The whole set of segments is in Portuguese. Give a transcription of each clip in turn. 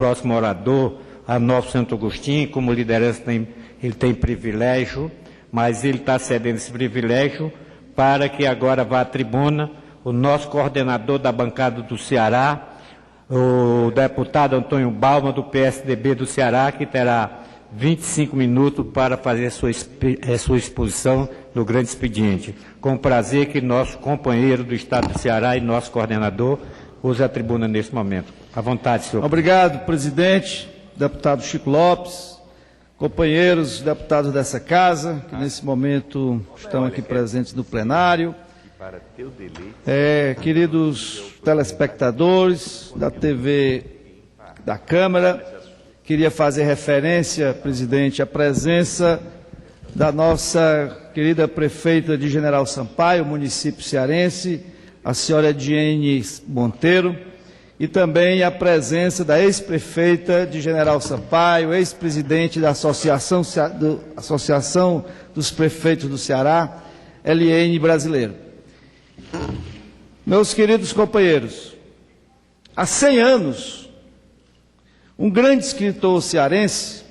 próximo orador, Arnolfo Santo Agostinho, como liderança ele tem privilégio, mas ele está cedendo esse privilégio para que agora vá à tribuna o nosso coordenador da bancada do Ceará, o deputado Antônio Balma, do PSDB do Ceará, que terá 25 minutos para fazer sua exposição no grande expediente. Com prazer que nosso companheiro do Estado do Ceará e nosso coordenador use a tribuna nesse momento. À vontade, senhor. Obrigado, presidente, deputado Chico Lopes, companheiros deputados dessa casa, que nesse momento estão aqui presentes no plenário, queridos telespectadores da TV da Câmara, queria fazer referência, presidente, à presença da nossa querida prefeita de General Sampaio, município cearense, a senhora Ediene Monteiro, e também a presença da ex-prefeita de General Sampaio, ex-presidente da Associação dos Prefeitos do Ceará, Eliene Brasileiro. Meus queridos companheiros, há 100 anos, um grande escritor cearense,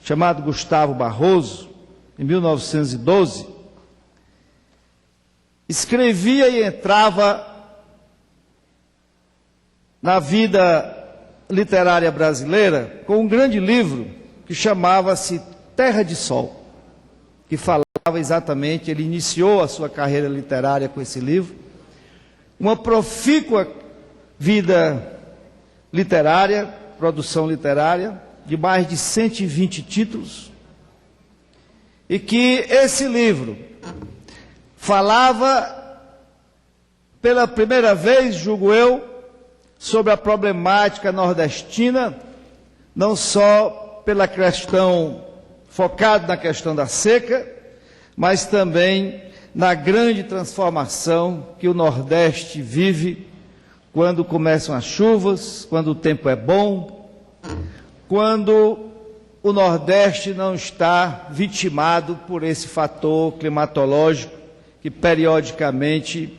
chamado Gustavo Barroso, em 1912, escrevia e entrava na vida literária brasileira com um grande livro que chamava-se Terra de Sol, que falava exatamente, ele iniciou a sua carreira literária com esse livro, uma profícua vida literária, produção literária, de mais de 120 títulos, e que esse livro falava pela primeira vez, julgo eu, sobre a problemática nordestina, não só pela questão, focado na questão da seca, mas também na grande transformação que o Nordeste vive quando começam as chuvas, quando o tempo é bom, quando o Nordeste não está vitimado por esse fator climatológico que periodicamente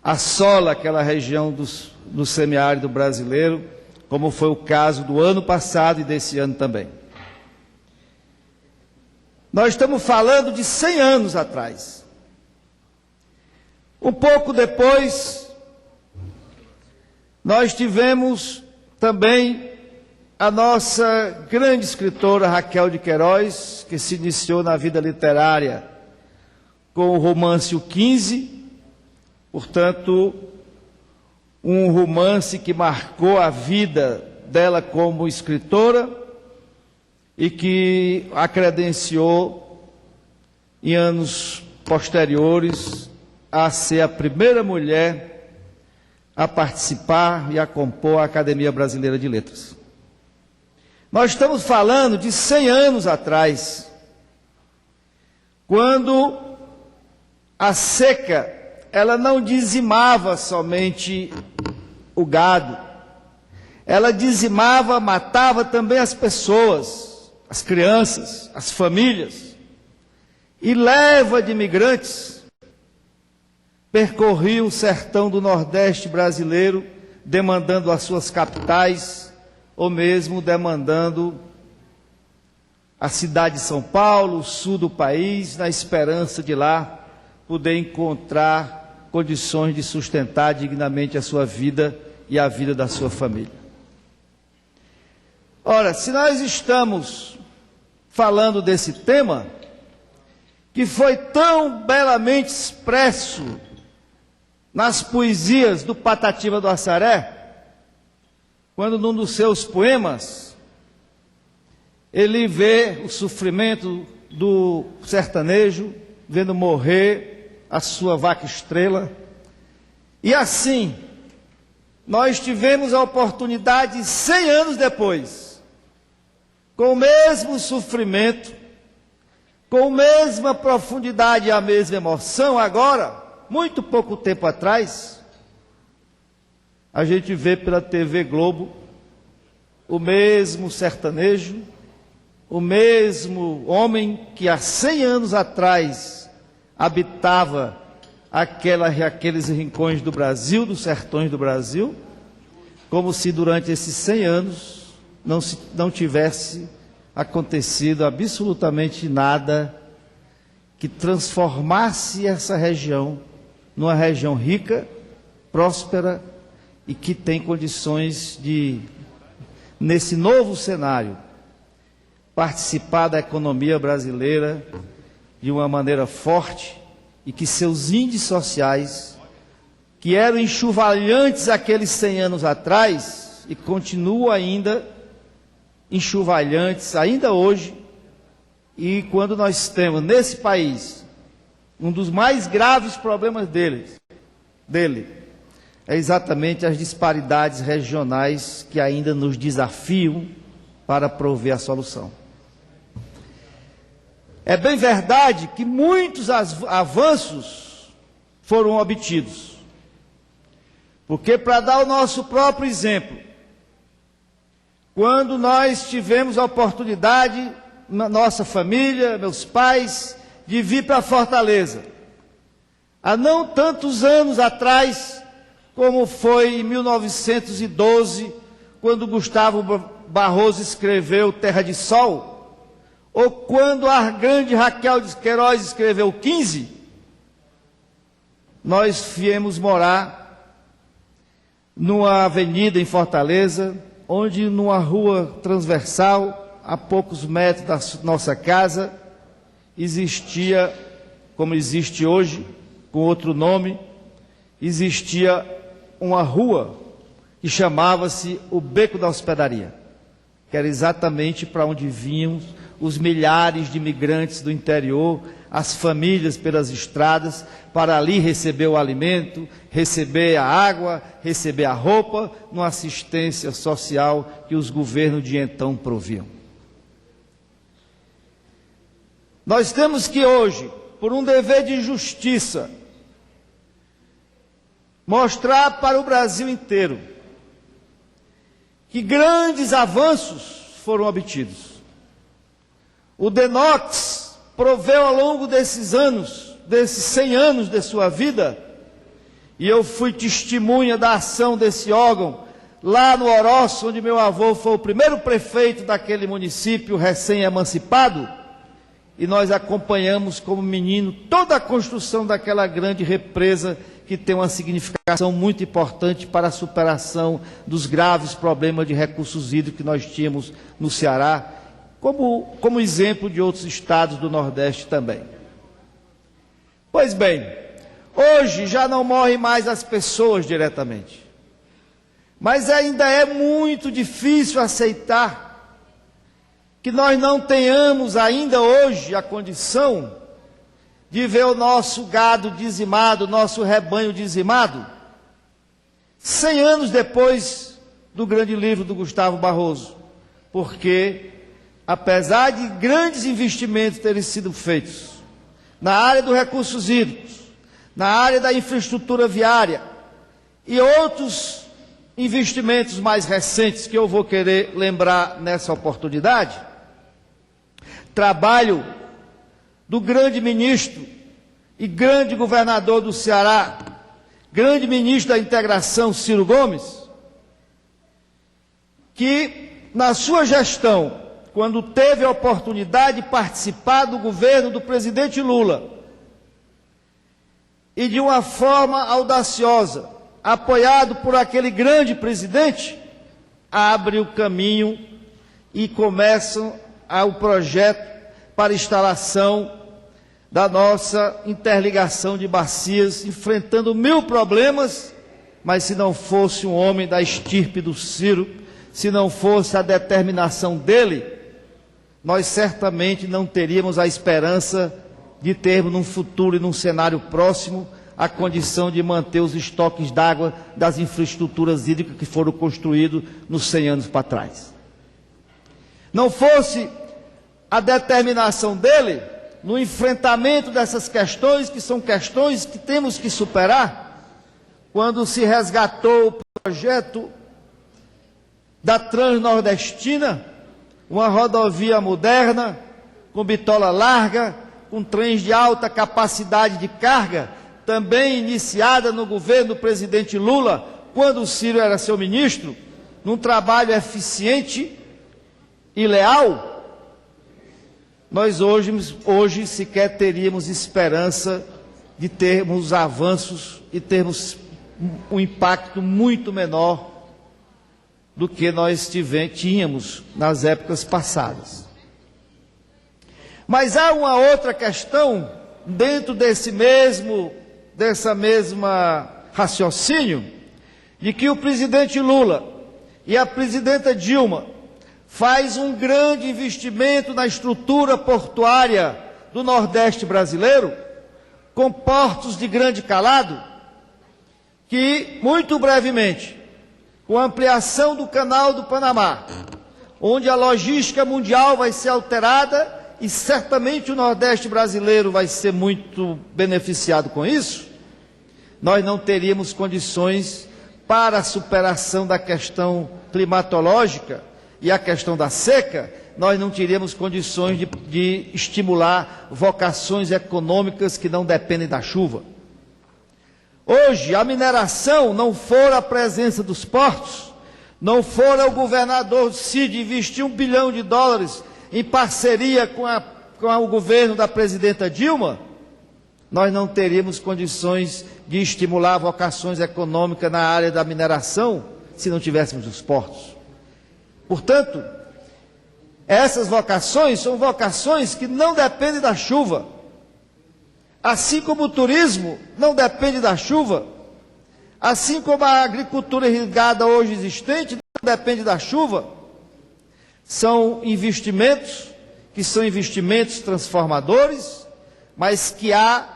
assola aquela região do semiárido brasileiro, como foi o caso do ano passado e desse ano também. Nós estamos falando de 100 anos atrás. Um pouco depois, nós tivemos também a nossa grande escritora Raquel de Queiroz, que se iniciou na vida literária com o romance O 15, portanto, um romance que marcou a vida dela como escritora e que a credenciou em anos posteriores a ser a primeira mulher a participar e a compor a Academia Brasileira de Letras. Nós estamos falando de 100 anos atrás, quando a seca, ela não dizimava somente o gado, ela dizimava, matava também as pessoas, as crianças, as famílias, e leva de imigrantes percorria o sertão do Nordeste brasileiro, demandando as suas capitais, ou mesmo demandando a cidade de São Paulo, o sul do país, na esperança de lá poder encontrar condições de sustentar dignamente a sua vida e a vida da sua família. Ora, se nós estamos falando desse tema, que foi tão belamente expresso nas poesias do Patativa do Assaré, quando num dos seus poemas ele vê o sofrimento do sertanejo, vendo morrer a sua vaca estrela, e assim nós tivemos a oportunidade 100 anos depois, com o mesmo sofrimento, com a mesma profundidade e a mesma emoção, agora, muito pouco tempo atrás, a gente vê pela TV Globo o mesmo sertanejo, o mesmo homem que há 100 anos atrás habitava aqueles rincões do Brasil, dos sertões do Brasil, como se durante esses 100 anos não tivesse acontecido absolutamente nada que transformasse essa região numa região rica, próspera e que tem condições de, nesse novo cenário, participar da economia brasileira de uma maneira forte e que seus índices sociais, que eram enxovalhantes aqueles 100 anos atrás e continuam ainda enxovalhantes, ainda hoje, e quando nós temos nesse país um dos mais graves problemas dele é exatamente as disparidades regionais que ainda nos desafiam para prover a solução. É bem verdade que muitos avanços foram obtidos, porque, para dar o nosso próprio exemplo, quando nós tivemos a oportunidade, nossa família, meus pais, de vir para Fortaleza, há não tantos anos atrás, como foi em 1912, quando Gustavo Barroso escreveu Terra de Sol, ou quando a grande Raquel de Queiroz escreveu 15, nós viemos morar numa avenida em Fortaleza, onde numa rua transversal, a poucos metros da nossa casa, existia, como existe hoje, com outro nome, existia uma rua que chamava-se o Beco da Hospedaria, que era exatamente para onde vinham os milhares de imigrantes do interior, as famílias pelas estradas, para ali receber o alimento, receber a água, receber a roupa, numa assistência social que os governos de então proviam. Nós temos que hoje, por um dever de justiça, mostrar para o Brasil inteiro que grandes avanços foram obtidos. O DENOX proveu ao longo desses anos, desses 100 anos de sua vida, e eu fui testemunha da ação desse órgão, lá no Oroço, onde meu avô foi o primeiro prefeito daquele município recém-emancipado, e nós acompanhamos como menino toda a construção daquela grande represa que tem uma significação muito importante para a superação dos graves problemas de recursos hídricos que nós tínhamos no Ceará, como exemplo de outros estados do Nordeste também. Pois bem, hoje já não morrem mais as pessoas diretamente, mas ainda é muito difícil aceitar que nós não tenhamos ainda hoje a condição de ver o nosso gado dizimado, nosso rebanho dizimado, 100 anos depois do grande livro do Gustavo Barroso, porque, apesar de grandes investimentos terem sido feitos na área dos recursos hídricos, na área da infraestrutura viária e outros investimentos mais recentes que eu vou querer lembrar nessa oportunidade, trabalho do grande ministro e grande governador do Ceará, grande ministro da integração, Ciro Gomes, que na sua gestão, quando teve a oportunidade de participar do governo do presidente Lula, e de uma forma audaciosa, apoiado por aquele grande presidente, abre o caminho e começam o projeto para instalação da nossa interligação de bacias, enfrentando 1000 problemas, mas se não fosse um homem da estirpe do Ciro, se não fosse a determinação dele, nós certamente não teríamos a esperança de termos num futuro e num cenário próximo a condição de manter os estoques d'água das infraestruturas hídricas que foram construídos nos 100 anos para trás. Não fosse a determinação dele no enfrentamento dessas questões, que são questões que temos que superar, quando se resgatou o projeto da Transnordestina, uma rodovia moderna, com bitola larga, com trens de alta capacidade de carga, também iniciada no governo do presidente Lula, quando o Ciro era seu ministro, num trabalho eficiente, e leal, nós hoje sequer teríamos esperança de termos avanços e termos um impacto muito menor do que nós tínhamos nas épocas passadas. Mas há uma outra questão dentro dessa mesma raciocínio, de que o presidente Lula e a presidenta Dilma faz um grande investimento na estrutura portuária do Nordeste brasileiro, com portos de grande calado, que muito brevemente, com a ampliação do Canal do Panamá, onde a logística mundial vai ser alterada e certamente o Nordeste brasileiro vai ser muito beneficiado com isso, nós não teríamos condições para a superação da questão climatológica e a questão da seca, nós não teríamos condições de estimular vocações econômicas que não dependem da chuva. Hoje, a mineração não for a presença dos portos, não for o governador Cid investir US$1 bilhão em parceria com o governo da presidenta Dilma, nós não teríamos condições de estimular vocações econômicas na área da mineração se não tivéssemos os portos. Portanto, essas vocações são vocações que não dependem da chuva. Assim como o turismo não depende da chuva, assim como a agricultura irrigada hoje existente não depende da chuva, são investimentos que são investimentos transformadores, mas que há,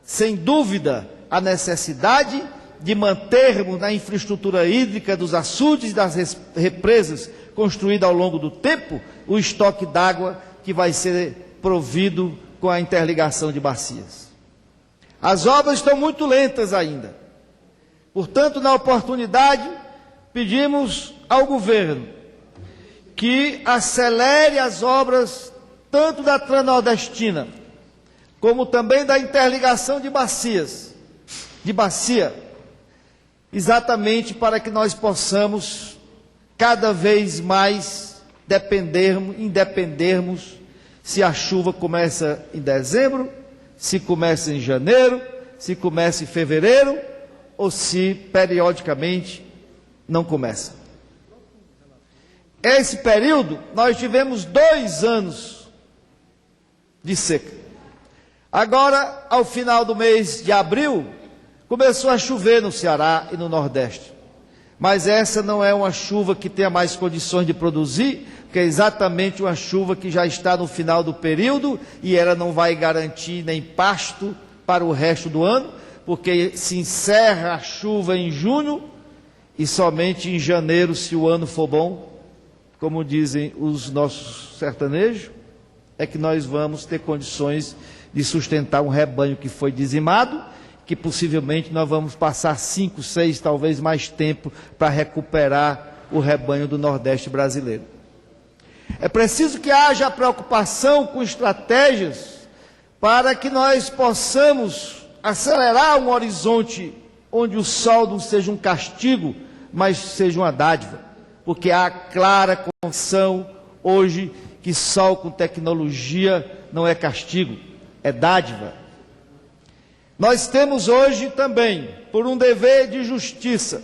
sem dúvida, a necessidade de mantermos na infraestrutura hídrica dos açudes e das represas construída ao longo do tempo, o estoque d'água que vai ser provido com a interligação de bacias. As obras estão muito lentas ainda. Portanto, na oportunidade, pedimos ao governo que acelere as obras tanto da Transnordestina, como também da interligação de bacia, exatamente para que nós possamos cada vez mais independermos se a chuva começa em dezembro, se começa em janeiro, se começa em fevereiro, ou se periodicamente não começa. Esse período, nós tivemos 2 anos de seca. Agora, ao final do mês de abril, começou a chover no Ceará e no Nordeste. Mas essa não é uma chuva que tenha mais condições de produzir, porque é exatamente uma chuva que já está no final do período e ela não vai garantir nem pasto para o resto do ano, porque se encerra a chuva em junho e somente em janeiro, se o ano for bom, como dizem os nossos sertanejos, é que nós vamos ter condições de sustentar um rebanho que foi dizimado, que possivelmente nós vamos passar 5, 6, talvez mais tempo para recuperar o rebanho do Nordeste brasileiro. É preciso que haja preocupação com estratégias para que nós possamos acelerar um horizonte onde o sol não seja um castigo, mas seja uma dádiva, porque há clara condição hoje que sol com tecnologia não é castigo, é dádiva. Nós temos hoje também, por um dever de justiça,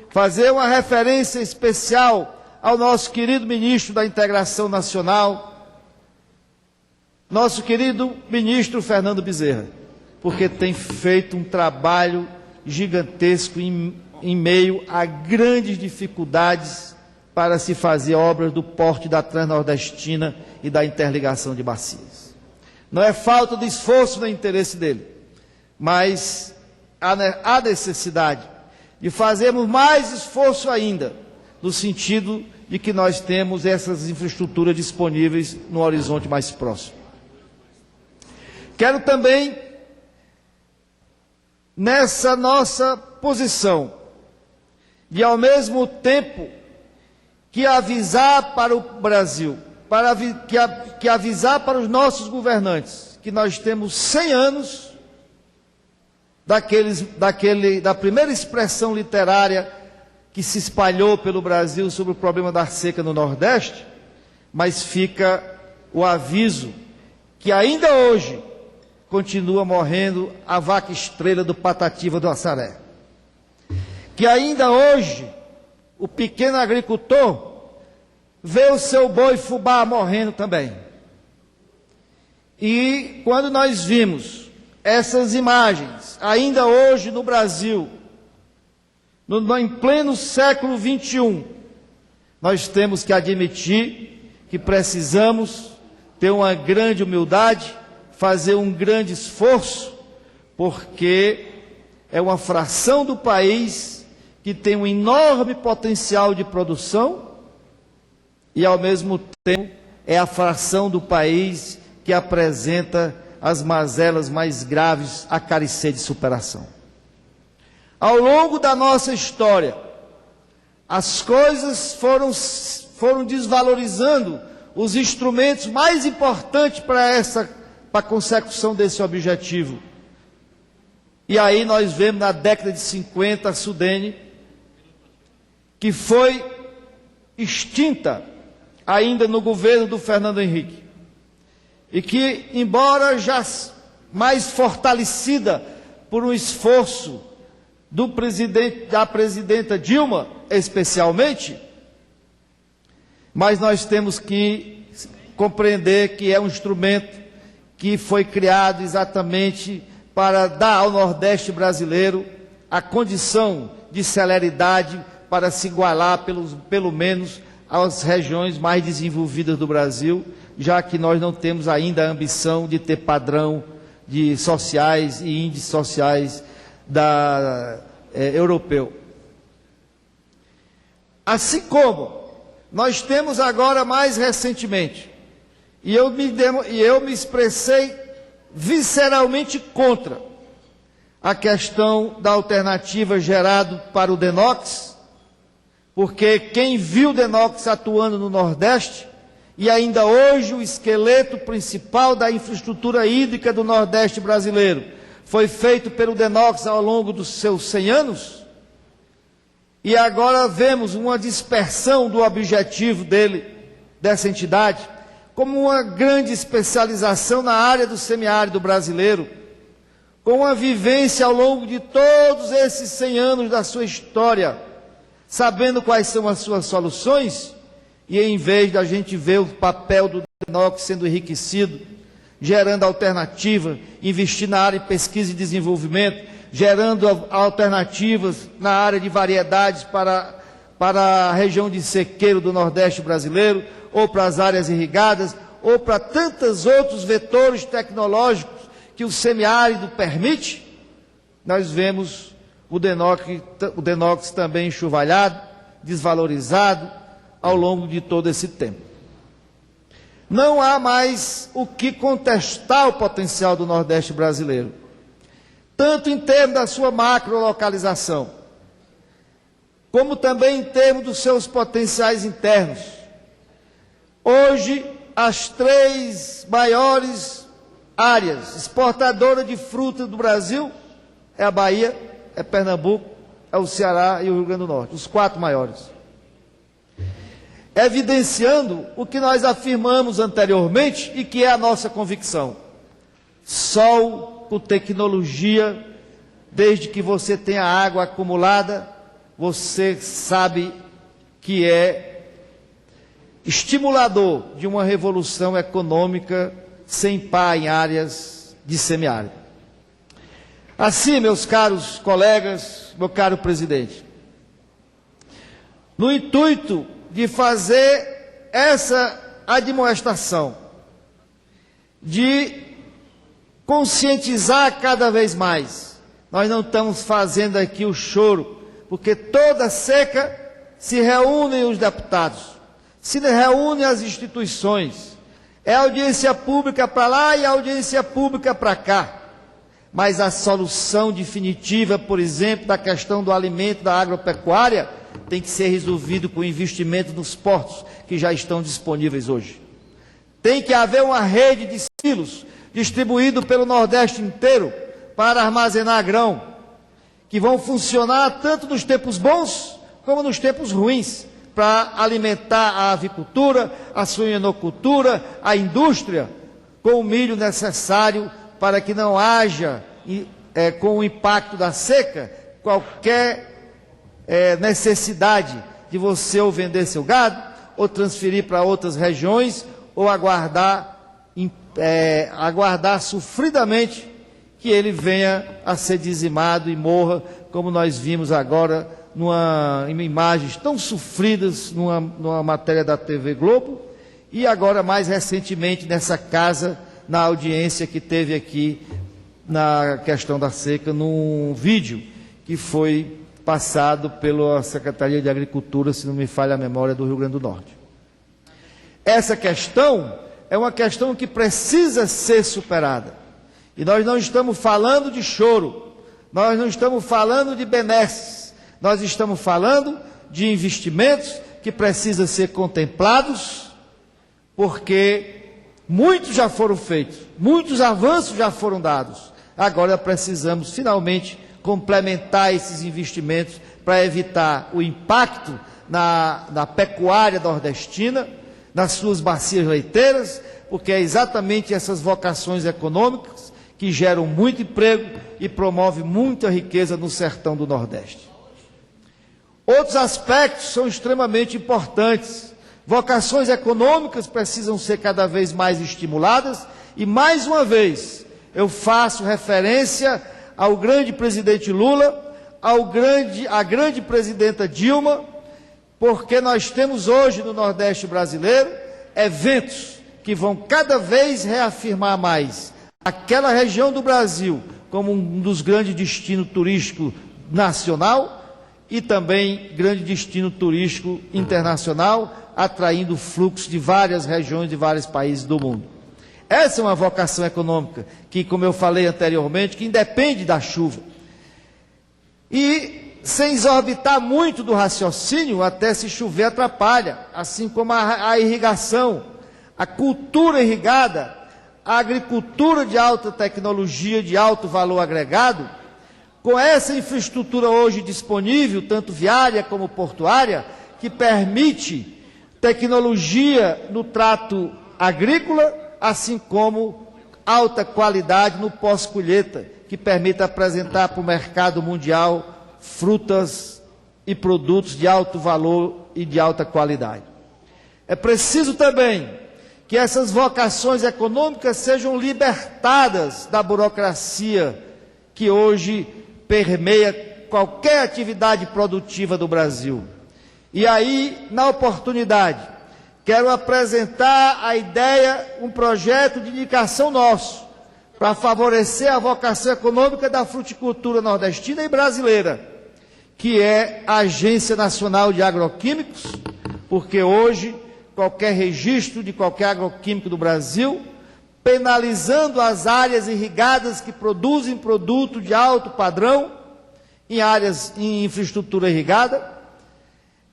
fazer uma referência especial ao nosso querido ministro da Integração Nacional, nosso querido ministro Fernando Bezerra, porque tem feito um trabalho gigantesco em meio a grandes dificuldades para se fazer obras do porte da Transnordestina e da interligação de bacias. Não é falta de esforço nem interesse dele, mas há necessidade de fazermos mais esforço ainda, no sentido de que nós temos essas infraestruturas disponíveis no horizonte mais próximo. Quero também, nessa nossa posição, de ao mesmo tempo que avisar para o Brasil, que avisar para os nossos governantes, que nós temos 100 anos da primeira expressão literária que se espalhou pelo Brasil sobre o problema da seca no Nordeste, mas fica o aviso que ainda hoje continua morrendo a vaca estrela do Patativa do Assaré. Que ainda hoje o pequeno agricultor vê o seu boi fubá morrendo também. E quando nós vimos essas imagens, ainda hoje no Brasil, em pleno século XXI, nós temos que admitir que precisamos ter uma grande humildade, fazer um grande esforço, porque é uma fração do país que tem um enorme potencial de produção e, ao mesmo tempo, é a fração do país que apresenta as mazelas mais graves a carecer de superação. Ao longo da nossa história, as coisas foram desvalorizando os instrumentos mais importantes para a consecução desse objetivo. E aí nós vemos na década de 50 a Sudene, que foi extinta ainda no governo do Fernando Henrique, e que, embora já mais fortalecida por um esforço da presidenta Dilma, especialmente, mas nós temos que compreender que é um instrumento que foi criado exatamente para dar ao Nordeste brasileiro a condição de celeridade para se igualar, pelo menos, às regiões mais desenvolvidas do Brasil, já que nós não temos ainda a ambição de ter padrão de sociais e índices sociais europeu. Assim como nós temos agora mais recentemente, e eu me expressei visceralmente contra a questão da alternativa gerada para o Denox, porque quem viu o Denox atuando no Nordeste, e ainda hoje o esqueleto principal da infraestrutura hídrica do Nordeste brasileiro, foi feito pelo Denox ao longo dos seus 100 anos, e agora vemos uma dispersão do objetivo dessa entidade, como uma grande especialização na área do semiárido brasileiro, com uma vivência ao longo de todos esses 100 anos da sua história, sabendo quais são as suas soluções, e em vez da gente ver o papel do Denox sendo enriquecido, gerando alternativa, investir na área de pesquisa e desenvolvimento, gerando alternativas na área de variedades para a região de sequeiro do Nordeste brasileiro, ou para as áreas irrigadas, ou para tantos outros vetores tecnológicos que o semiárido permite, nós vemos o Denox também enxovalhado, desvalorizado ao longo de todo esse tempo. Não há mais o que contestar o potencial do Nordeste brasileiro, tanto em termos da sua macrolocalização, como também em termos dos seus potenciais internos. Hoje, as 3 maiores áreas exportadoras de fruta do Brasil é a Bahia, é Pernambuco, é o Ceará e o Rio Grande do Norte, os 4 maiores. Evidenciando o que nós afirmamos anteriormente e que é a nossa convicção. Sol com tecnologia, desde que você tenha água acumulada, você sabe que é estimulador de uma revolução econômica sem par em áreas de semiárido. Assim, meus caros colegas, meu caro presidente, no intuito de fazer essa admoestação, de conscientizar cada vez mais, nós não estamos fazendo aqui o choro, porque toda seca se reúnem os deputados, se reúnem as instituições, é audiência pública para lá e audiência pública para cá, mas a solução definitiva, por exemplo, da questão do alimento, da agropecuária, tem que ser resolvido com investimento nos portos que já estão disponíveis hoje. Tem que haver uma rede de silos distribuído pelo Nordeste inteiro para armazenar grão, que vão funcionar tanto nos tempos bons como nos tempos ruins, para alimentar a avicultura, a suinocultura, a indústria, com o milho necessário para que não haja, com o impacto da seca, qualquer necessidade de você ou vender seu gado, ou transferir para outras regiões, ou aguardar sofridamente que ele venha a ser dizimado e morra, como nós vimos agora em imagens tão sofridas numa matéria da TV Globo, e agora mais recentemente nessa casa, na audiência que teve aqui na questão da seca, num vídeo que foi passado pela Secretaria de Agricultura, se não me falha a memória, do Rio Grande do Norte. Essa questão é uma questão que precisa ser superada. E nós não estamos falando de choro, nós não estamos falando de benesses, nós estamos falando de investimentos que precisam ser contemplados, porque muitos já foram feitos, muitos avanços já foram dados. Agora precisamos finalmente complementar esses investimentos para evitar o impacto na pecuária nordestina, nas suas bacias leiteiras, porque é exatamente essas vocações econômicas que geram muito emprego e promovem muita riqueza no sertão do Nordeste. Outros aspectos são extremamente importantes. Vocações econômicas precisam ser cada vez mais estimuladas e, mais uma vez, eu faço referência ao grande presidente Lula, à grande presidenta Dilma, porque nós temos hoje no Nordeste brasileiro eventos que vão cada vez reafirmar mais aquela região do Brasil como um dos grandes destinos turísticos nacional e também grande destino turístico internacional, atraindo fluxo de várias regiões de vários países do mundo. Essa é uma vocação econômica que, como eu falei anteriormente, que independe da chuva. E, sem exorbitar muito do raciocínio, até se chover atrapalha, assim como a irrigação, a cultura irrigada, a agricultura de alta tecnologia, de alto valor agregado, com essa infraestrutura hoje disponível, tanto viária como portuária, que permite tecnologia no trato agrícola, assim como alta qualidade no pós-colheita, que permite apresentar para o mercado mundial frutas e produtos de alto valor e de alta qualidade. É preciso também que essas vocações econômicas sejam libertadas da burocracia que hoje permeia qualquer atividade produtiva do Brasil. E aí, na oportunidade, quero apresentar a ideia, um projeto de indicação nosso, para favorecer a vocação econômica da fruticultura nordestina e brasileira, que é a Agência Nacional de Agroquímicos, porque hoje qualquer registro de qualquer agroquímico do Brasil, penalizando as áreas irrigadas que produzem produto de alto padrão, em infraestrutura irrigada,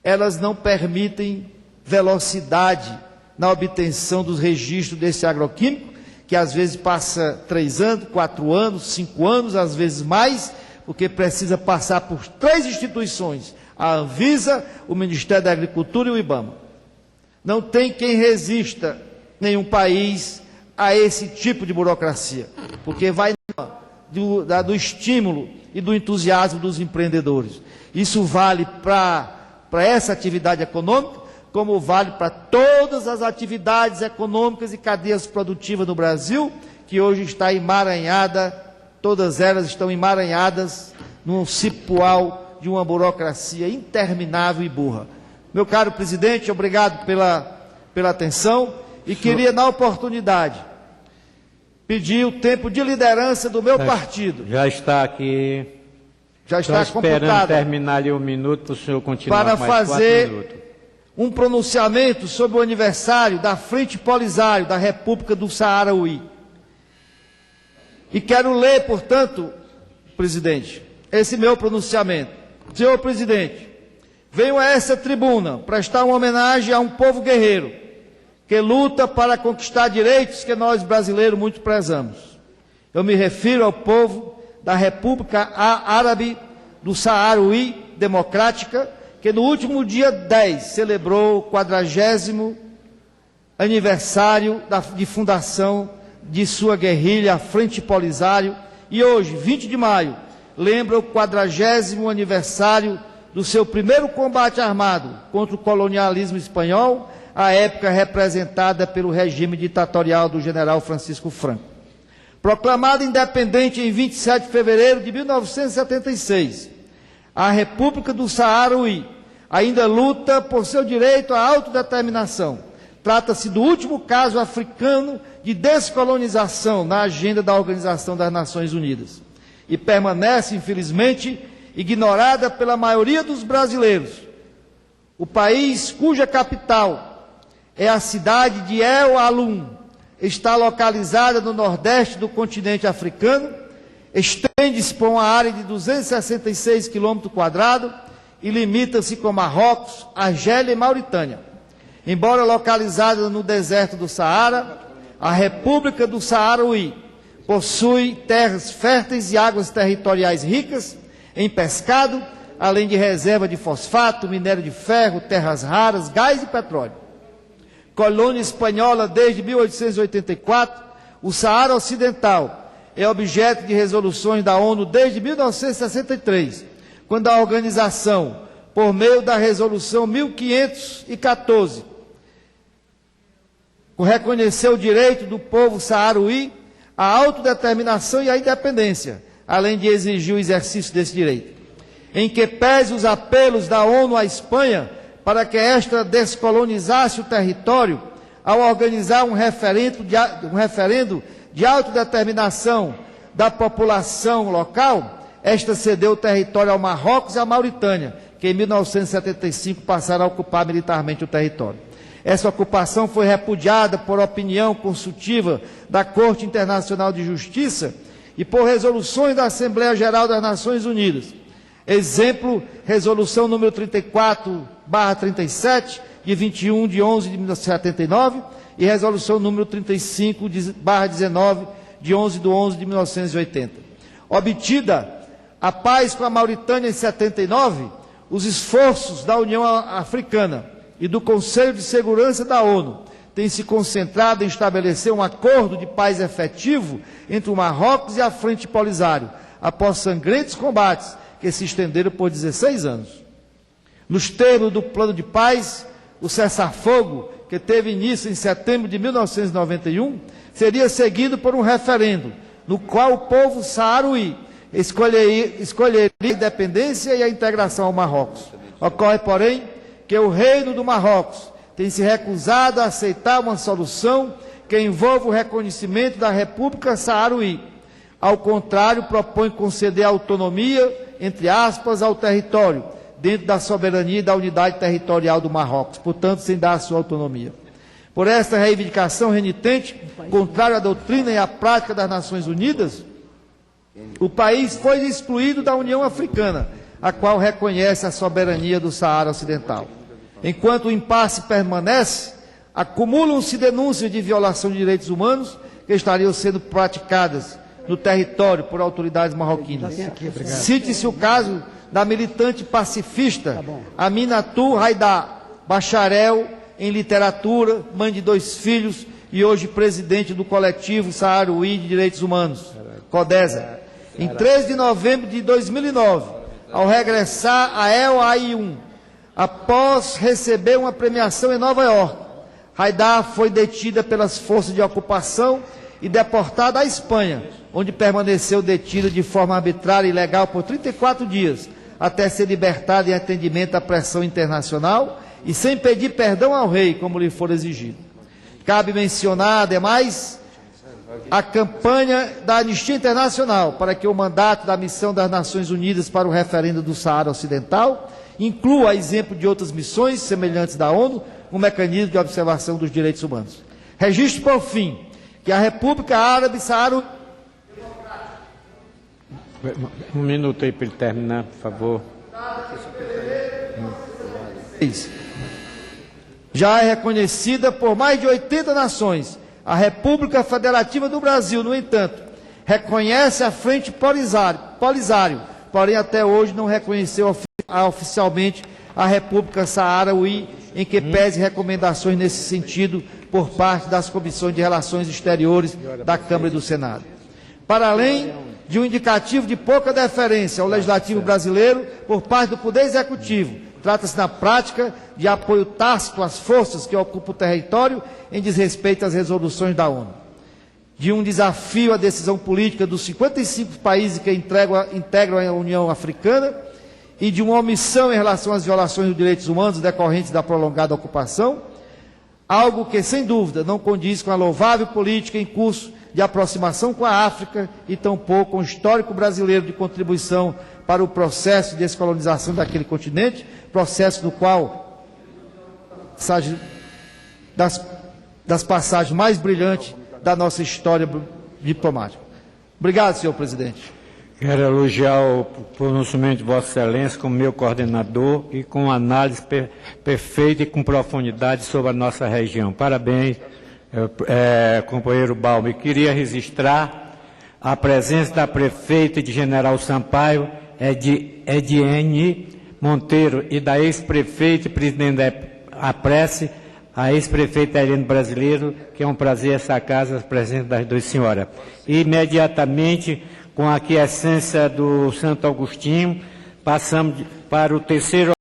elas não permitem velocidade na obtenção dos registros desse agroquímico, que às vezes passa 3 anos, 4 anos, 5 anos, às vezes mais, porque precisa passar por 3 instituições, a Anvisa, o Ministério da Agricultura e o IBAMA. Não tem quem resista, nenhum país, a esse tipo de burocracia, porque vai do estímulo e do entusiasmo dos empreendedores. Isso vale para essa atividade econômica, como vale para todas as atividades econômicas e cadeias produtivas no Brasil, que hoje está emaranhada, todas elas estão emaranhadas num cipoal de uma burocracia interminável e burra. Meu caro presidente, obrigado pela atenção, e queria, na oportunidade, pedir o tempo de liderança do meu partido. Já está aqui. Já está computado. Esperando terminar ali 1 minuto para o senhor continuar para mais 4 fazer minutos. Um pronunciamento sobre o aniversário da Frente Polisário da República do Saara-Ui. E quero ler, portanto, presidente, esse meu pronunciamento. Senhor presidente, venho a essa tribuna prestar uma homenagem a um povo guerreiro que luta para conquistar direitos que nós brasileiros muito prezamos. Eu me refiro ao povo da República Árabe do Saara-Ui Democrática, que que no último dia 10 celebrou o 40º aniversário de fundação de sua guerrilha, a Frente Polisário, e hoje, 20 de maio, lembra o 40º aniversário do seu primeiro combate armado contra o colonialismo espanhol, à época representada pelo regime ditatorial do general Francisco Franco. Proclamada independente em 27 de fevereiro de 1976, a República do Saara-Ui ainda luta por seu direito à autodeterminação. Trata-se do último caso africano de descolonização na agenda da Organização das Nações Unidas e permanece, infelizmente, ignorada pela maioria dos brasileiros. O país cuja capital é a cidade de El Alum está localizada no nordeste do continente africano, estende-se por uma área de 266 km² e limita-se com Marrocos, Argélia e Mauritânia. Embora localizada no deserto do Saara, a República do Saara-Ui possui terras férteis e águas territoriais ricas em pescado, além de reserva de fosfato, minério de ferro, terras raras, gás e petróleo. Colônia espanhola desde 1884, o Saara Ocidental é objeto de resoluções da ONU desde 1963, quando a organização, por meio da resolução 1514, reconheceu o direito do povo saara-ui à autodeterminação e à independência, além de exigir o exercício desse direito. Em que pese os apelos da ONU à Espanha para que esta descolonizasse o território, ao organizar um referendo de autodeterminação da população local, esta cedeu o território ao Marrocos e à Mauritânia, que em 1975 passaram a ocupar militarmente o território. Essa ocupação foi repudiada por opinião consultiva da Corte Internacional de Justiça e por resoluções da Assembleia Geral das Nações Unidas. Exemplo, resolução número 34/37, de 21 de 11 de 1979, e resolução número 35/19, de 11 de 11 de 1980. Obtida a paz com a Mauritânia em 79, os esforços da União Africana e do Conselho de Segurança da ONU têm se concentrado em estabelecer um acordo de paz efetivo entre o Marrocos e a Frente Polisário, após sangrentos combates que se estenderam por 16 anos. Nos termos do plano de paz, o cessar-fogo, que teve início em setembro de 1991, seria seguido por um referendo, no qual o povo saara-ui escolheria a independência e a integração ao Marrocos. Ocorre, porém, que o reino do Marrocos tem se recusado a aceitar uma solução que envolva o reconhecimento da República Saara-Ui. Ao contrário, propõe conceder autonomia, entre aspas, ao território, dentro da soberania e da unidade territorial do Marrocos, portanto, sem dar a sua autonomia. Por esta reivindicação renitente, contrária à doutrina e à prática das Nações Unidas, o país foi excluído da União Africana, a qual reconhece a soberania do Saara Ocidental. Enquanto o impasse permanece, acumulam-se denúncias de violação de direitos humanos que estariam sendo praticadas no território por autoridades marroquinas. Cite-se o caso da militante pacifista Aminatou Haidar, bacharel em literatura, mãe de 2 filhos e hoje presidente do coletivo Saara-Ui de Direitos Humanos, CODESA. Em 3 de novembro de 2009, ao regressar a El Aaiún, após receber uma premiação em Nova York, Haidar foi detida pelas forças de ocupação e deportada à Espanha, onde permaneceu detida de forma arbitrária e ilegal por 34 dias, até ser libertada em atendimento à pressão internacional e sem pedir perdão ao rei, como lhe for exigido. Cabe mencionar, ademais, a campanha da Anistia Internacional para que o mandato da missão das Nações Unidas para o referendo do Saara Ocidental inclua, a exemplo de outras missões semelhantes da ONU, um mecanismo de observação dos direitos humanos. Registro, por fim, que a República Árabe Saara... Um minuto aí para ele terminar, por favor. Já é reconhecida por mais de 80 nações. A República Federativa do Brasil, no entanto, reconhece a Frente Polisário, porém até hoje não reconheceu oficialmente à República Saaraui, em que pese recomendações nesse sentido por parte das Comissões de Relações Exteriores da Câmara e do Senado. Para além de um indicativo de pouca deferência ao Legislativo brasileiro por parte do Poder Executivo, trata-se, na prática, de apoio tácito às forças que ocupam o território em desrespeito às resoluções da ONU. De um desafio à decisão política dos 55 países que integram a União Africana e de uma omissão em relação às violações dos direitos humanos decorrentes da prolongada ocupação, algo que, sem dúvida, não condiz com a louvável política em curso de aproximação com a África e tampouco com o histórico brasileiro de contribuição para o processo de descolonização daquele continente, processo no qual das passagens mais brilhantes da nossa história diplomática. Obrigado, senhor presidente. Quero elogiar o pronunciamento de Vossa Excelência como meu coordenador e com análise perfeita e com profundidade sobre a nossa região. Parabéns, companheiro Balme. Queria registrar a presença da prefeita de General Sampaio, Ediene Monteiro, e da ex-prefeita e presidente da APRESSE, a ex-prefeita Helene Brasileiro, que é um prazer essa casa, a presença das duas senhoras. E, imediatamente, com a aquiescência do Santo Agostinho, passamos para o terceiro